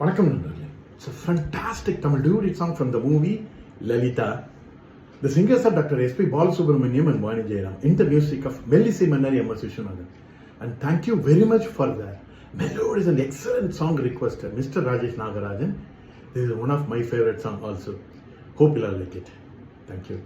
வணக்கம் நண்பர்களே. It's a fantastic Tamil duet song from the movie Lalita. The singers are Dr. S.P. Balasubramaniam and Vani Jairam in the music of Melissy Mannari M.S. Vishwanathan. And thank you very much for that. Melody is an excellent song requested, Mr. Rajesh Nagarajan. This is one of my favorite songs also. Hope you'll like it. Thank you.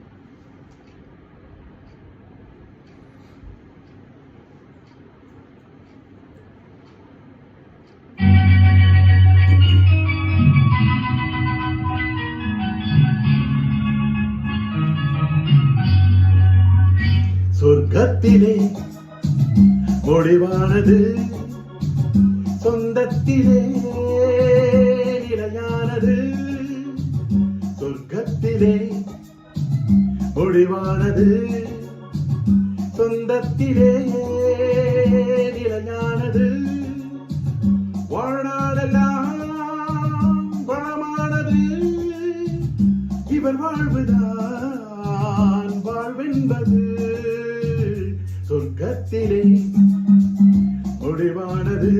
சொர்க்கத்திலே முடிவானது, சொந்தத்திலே நிலையானது. சொர்க்கத்திலே முடிவானது, சொந்தத்திலே நிலையானது. வாழ்நாளெல்லாம் வளமானது, இவர் வாழ்வுதான் வாழ்வென்பது. சொர்க்கத்திலே முடிவானது,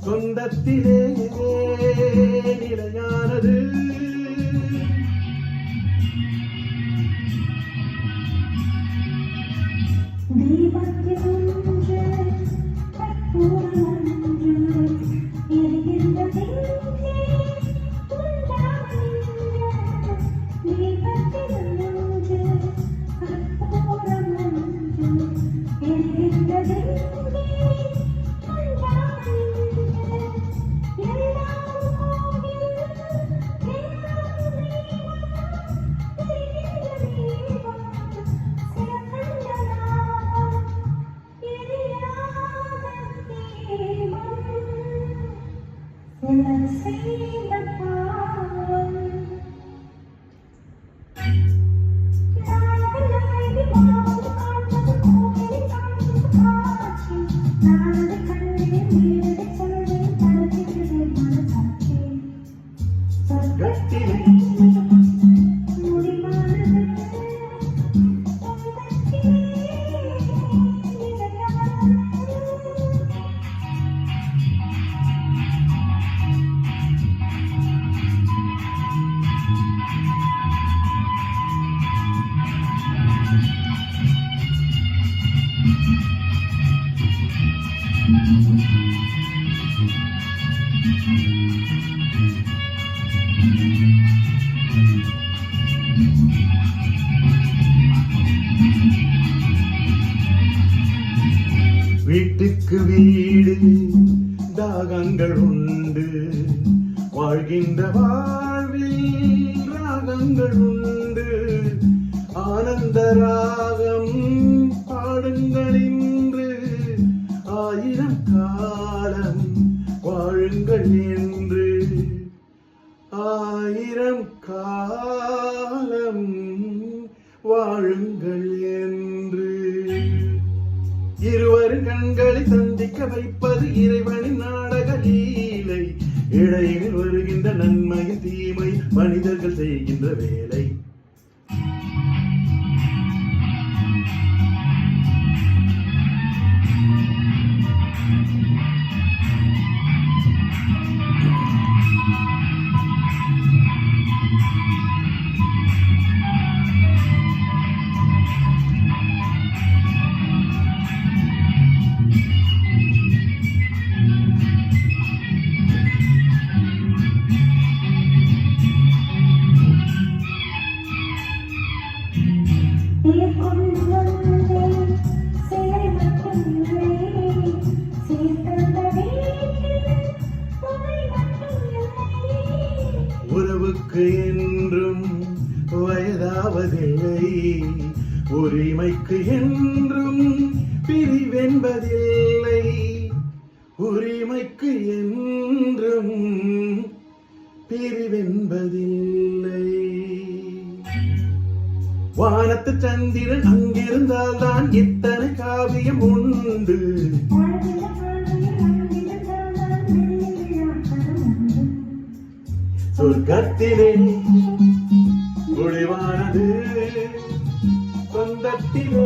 சொந்தத்திலே நிலையானது. வீட்டுக்கு வீடு தாகங்கள் உண்டு, வாழ்கின்ற வாழ்வில் ராகங்கள் உண்டு. ஆனந்த ராகம் பாடுங்கள் இன்று, ஆயிரம் காலம் வாழுங்கள் என்று. ஆயிரம் காலம் வாழுங்கள் என்று. இருவரும் கண்களை சந்திக்க வைப்பது இறைவனின் நாடக லீலை. இடையில் வருகின்ற நன்மையின் தீமை மனிதர்கள் செய்கின்ற வேலை. உறவுக்கு என்றும் வயதாவதில்லை, உரிமைக்கு என்றும் பிரிவென்பதில்லை. உரிமைக்கு என்றும் பிரிவென்பதில்லை. வானத்து சந்திரன் அங்கிருந்தால் தான் இத்தனை காவியம் உண்டு. சொர்க்கத்திலே முடிவானது, சொந்தத்திலே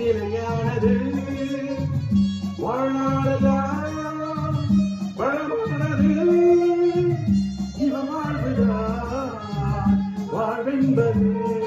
நிலையானது. வாழ்நாளெல்லாம் என்பது